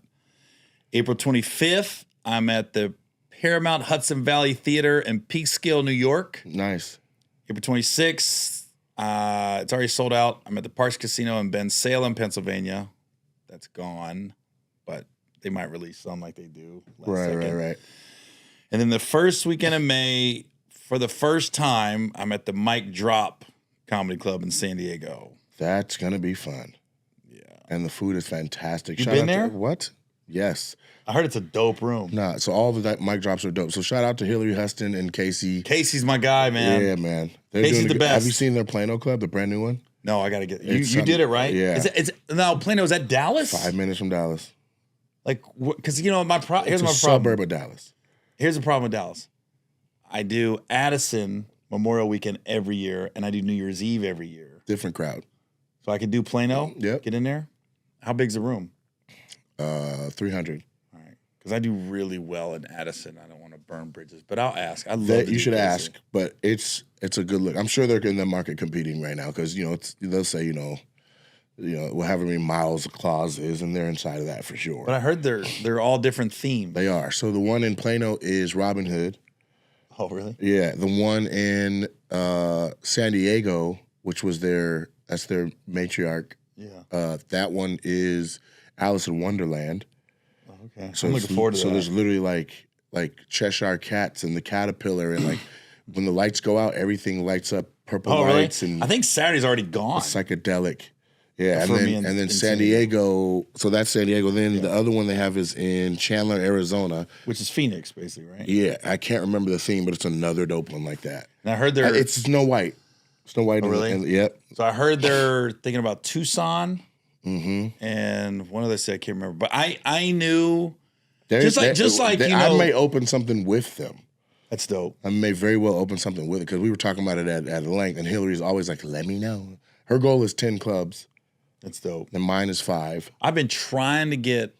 April 25th, I'm at the Paramount Hudson Valley Theater in Peekskill, New York. Nice. April 26th, it's already sold out. I'm at the Parks Casino in Bensalem, Pennsylvania. That's gone, but they might release some like they do. Right. And then the first weekend of May, for the first time, I'm at the Mike Drop Comedy Club in San Diego. That's going to be fun. Yeah. And the food is fantastic. You Shout been out there? What? Yes. I heard it's a dope room. Nah, so all the mic drops are dope. So shout out to Hillary Huston and Casey. Casey's my guy, man. Yeah, man. They're Casey's doing the good- best. Have you seen their Plano Club, the brand new one? No, I got to get you. It's You did it, right? yeah. Now, Plano, is that Dallas? 5 minutes from Dallas. Like, because, you know, here's It's a my problem. suburb of Dallas. Here's the problem with Dallas. I do Addison Memorial Weekend every year, and I do New Year's Eve every year. Different crowd. So I can do Plano. Yep. Get in there. How big's the room? 300. All right. Because I do really well in Addison. I don't want to burn bridges, but I'll ask. I love That to you do should Casey. ask, but it's a good look. I'm sure they're in the market competing right now because they'll say well, however many miles the clause is, and they're inside of that for sure. But I heard they're all different themes. They are. So the one in Plano is Robin Hood. Oh, really? Yeah, the one in San Diego, which was that's their matriarch. Yeah. That one is Alice in Wonderland. Okay. So I'm looking forward to so that. there's literally like Cheshire Cats and the Caterpillar, and like when the lights go out, everything lights up purple Oh, really? lights, and I think Saturday's already gone. psychedelic. Yeah, For and me then, in San San Diego. So that's San Diego. Then the other one they have is in Chandler, Arizona. Which is Phoenix, basically, right? Yeah, I can't remember the theme, but it's another dope one like that. And I heard they're It's Snow White. Snow White. really? Yep. So I heard they're thinking about Tucson Mm-hmm. and one other city I can't remember. But I knew Just like, you I know- may open something with them. that's dope. I may very well open something with it because we were talking about it at length, and Hillary's always like, "Let me know." Her goal is 10 clubs, That's dope. and mine is 5. I've been trying to get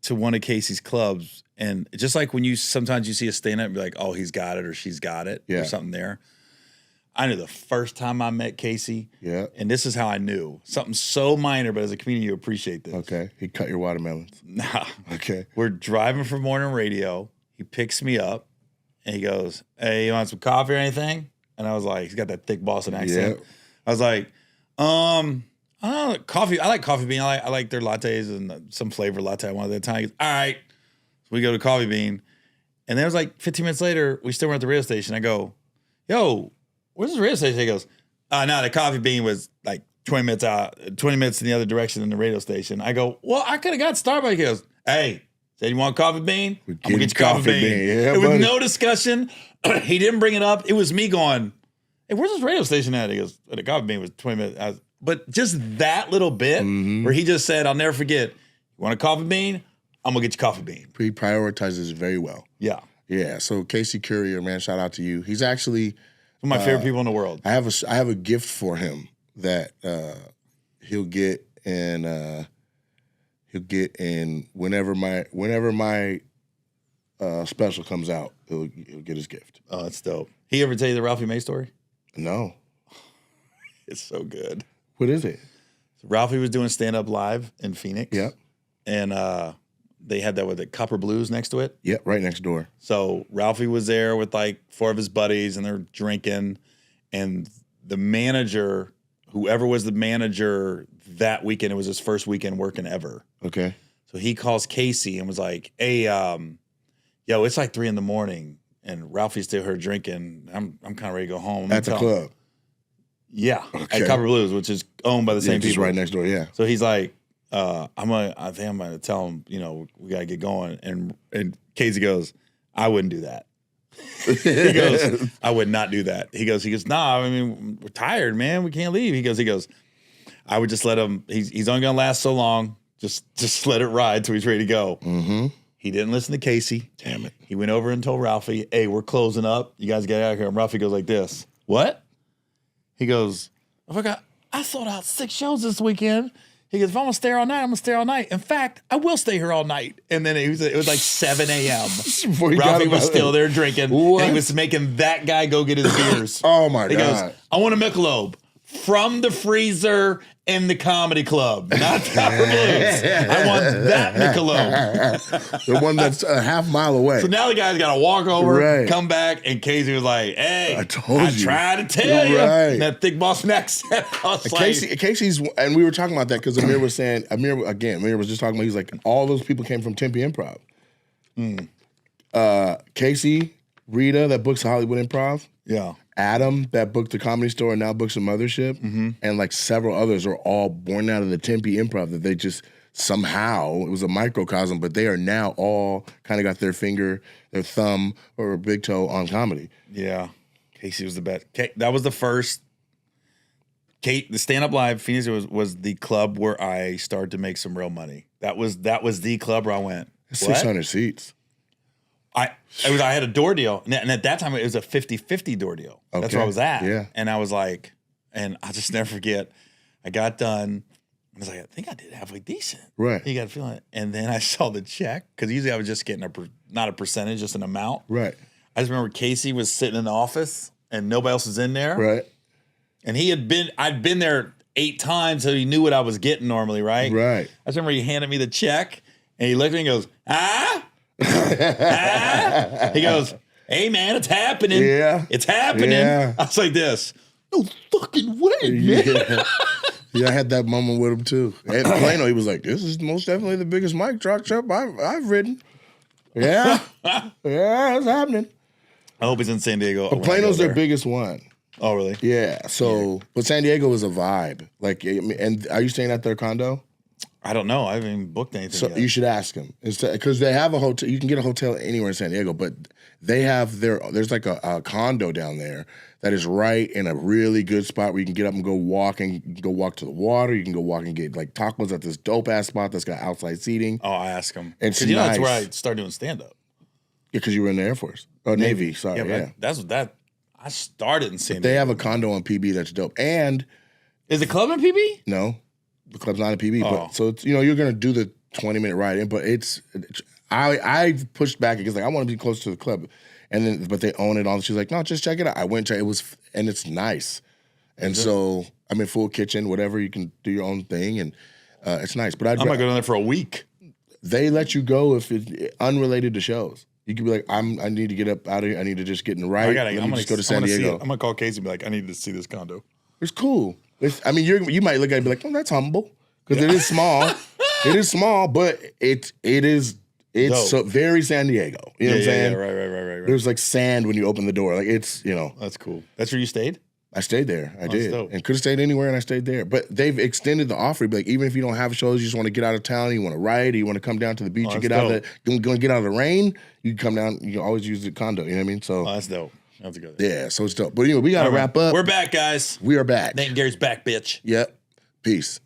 to one of Casey's clubs, and just like when sometimes you see a stand up and be like, oh, he's got it or she's got it Yeah. or something there. I knew the first time I met Casey, Yeah. and this is how I knew. Something so minor, but as a comedian, you appreciate this. Okay. He cut your watermelons. Nah. Okay. We're driving from morning radio. He picks me up and he goes, hey, you want some coffee or anything? And I was like, he's got that thick Boston accent. Yeah. I was like, I don't know, coffee. I like Coffee Bean. I like their lattes and some flavor latte I wanted at that time. He goes, all right. So we go to Coffee Bean. And then it was like 15 minutes later, we still were at the radio station. I go, yo, where's the radio station? He goes, no, the Coffee Bean was like 20 minutes out, 20 minutes in the other direction than the radio station. I go, well, I could have got Starbucks. He goes, hey, said you want Coffee Bean? I'm gonna get you Coffee Bean. Yeah, It was buddy. no discussion. He didn't bring it up. It was me going, hey, where's this radio station at? He goes, the Coffee Bean was 20 minutes. But just that little bit where he just said, I'll never forget, you want a Coffee Bean? I'm gonna get you Coffee Bean. He prioritizes very well. Yeah. Yeah. So Casey Courier, man, shout out to you. He's actually, One of my favorite people in the world. I have a gift for him that he'll get and whenever my special comes out, he'll get his gift. Oh, that's dope. He ever tell you the Ralphie May story? No. It's so good. What is it? Ralphie was doing stand-up live in Phoenix. Yep. And they had that with the Copper Blues next to it. Yep, right next door. So Ralphie was there with like 4 of his buddies and they're drinking. And the manager, whoever was the manager that weekend, it was his first weekend working ever. Okay. So he calls Casey and was like, hey, yo, it's like 3 a.m. and Ralphie's still here drinking. I'm kind of ready to go home. At the club. Yeah. Okay. At Copper Blues, which is owned by the same Just people. right next door, yeah. So he's like, I think I'm gonna tell him, we gotta get going. And Casey goes, I wouldn't do that. He goes, I would not do that. He goes, nah, I mean, we're tired, man. We can't leave. He goes, I would just let him, he's only gonna last so long. Just let it ride till he's ready to go. Mm-hmm. He didn't listen to Casey. Damn it. He went over and told Ralphie, hey, we're closing up. You guys get out of here. And Ralphie goes like this. What? He goes, I sold out 6 shows this weekend. He goes, if I'm going to stay here all night, I'm going to stay all night. In fact, I will stay here all night. And then it was like 7 a.m. Before he got Ralphie was about still it. there drinking. What? And he was making that guy go get his beers. Oh, my He God. goes, I want a Michelob from the freezer in the comedy club, not Copper Blues. I want that Michelob. The one that's a half mile away. So now the guy's got to walk over, Right. come back, and Casey was like, hey, I told you. tried to tell you. Right. And that thick Boston accent. I was like, Casey's, and we were talking about that because Amir was saying, Amir was just talking about, he's like, all those people came from Tempe Improv. Casey, Rita, that books Hollywood Improv. yeah. Adam, that booked the Comedy Store and now books a Mothership, and like several others are all born out of the Tempe Improv that they just somehow, it was a microcosm, but they are now all kind of got their finger, their thumb, or a big toe on comedy. Yeah. Casey was the best. That was the first. The Stand Up Live Phoenix was the club where I started to make some real money. That was the club where I went. 600 seats. I had a door deal, and at that time it was a 50-50 door deal. That's Okay. where I was at. Yeah. And I was like, and I'll just never forget. I got done. I was like, I think I did halfway decent. Right. You got to feel it. And then I saw the check because usually I was just getting not a percentage, just an amount. Right. I just remember Casey was sitting in the office and nobody else was in there. Right. And I'd been there 8 times, so he knew what I was getting normally, right? Right. I just remember he handed me the check and he looked at me and goes, ah? Ah? He goes, hey man, it's happening. Yeah. It's happening. Yeah. I was like this. No fucking way, man. Yeah. Yeah, I had that moment with him too. At Plano, he was like, "This is most definitely the biggest mic truck I've ridden." Yeah, yeah, it's happening. I hope he's in San Diego. But when I go Plano's their there. biggest one. Oh, really? Yeah. So, but San Diego is a vibe. Like, and are you staying at their condo? I don't know. I haven't even booked anything So yet. you should ask them because they have a hotel. You can get a hotel anywhere in San Diego, but they have there's like a condo down there that is right in a really good spot where you can get up and go walk to the water. You can go walk and get like tacos at this dope ass spot that's got outside seating. Oh, I ask him. It's Because that's where nice. I started doing stand up. Yeah, because you were in the Air Force. Oh, Navy. Sorry. Yeah. But that's what that. I started in San They Diego. have a condo on PB that's dope. And Is the club in PB? no, the club's not a PB. Oh. But so it's, you're gonna do the 20-minute ride in, but I pushed back because like I want to be close to the club, and then but they own it all. She's like, no, just check it out. I went, it was, and it's nice, and so I'm in full kitchen, whatever. You can do your own thing, and it's nice. But I'm gonna go down there for a week. they let you go if it's unrelated to shows. You could be like, I need to get up out of here. I need to just get in the right. Let me just go to San Diego. I'm gonna call Casey and be like, I need to see this condo. It's cool. I mean, you might look at it and be like, oh, that's humble because it is small. It is small, but it's so very San Diego. You know what I'm saying? Yeah, right. There's like sand when you open the door. Like it's, That's cool. That's where you stayed? I stayed there. I did. dope. And could have stayed anywhere and I stayed there. But they've extended the offer. Like, even if you don't have shows, you just want to get out of town, you want to ride, or you want to come down to the beach and that's get out of you want to get out of the rain, you can come down, you can always use the condo. You know what I mean? So Oh, that's dope. That's good. yeah, so it's dope. But anyway, we gotta wrap up. We're back, guys. We are back. Nate and Gary's back, bitch. Yep. Peace.